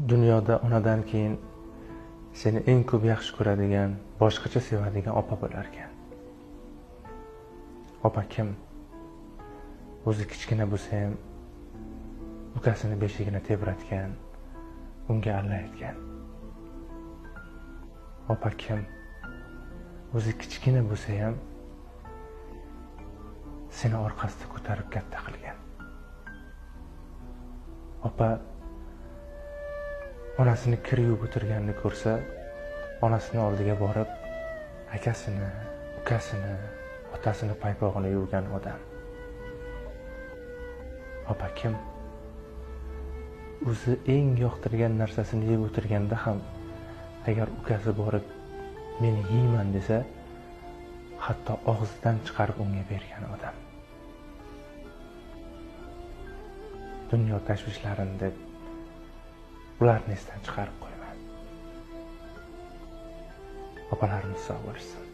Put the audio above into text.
Dunyoda onadan keyin seni eng ko'p yaxshi ko'radigan, boshqacha sevadigan opa bo'lar ekan. Opa kim? O'zi kichkina bo'lsa ham ukasini beshigini tebratgan, unga alla aytgan. Opa kim? O'zi kichkina bo'lsa ham seni orqasida ko'tarib katta qilgan. Opa onasini kir yuvib o'tirganini ko'rsa, onasini oldiga borib, akasini, ukasini, otasini paypog'ini yuvgan odam. Opa kim? O'zi eng yoqtirgan narsasini yeb o'tirganda ham agar ukasi borib meni yeyman desa, hatto og'zidan chiqarib unga bergan odam. Dunyo tashvishlarini deb ularni esdan chiqarib qo'yma. Opalarimiz sog' bo'lsin.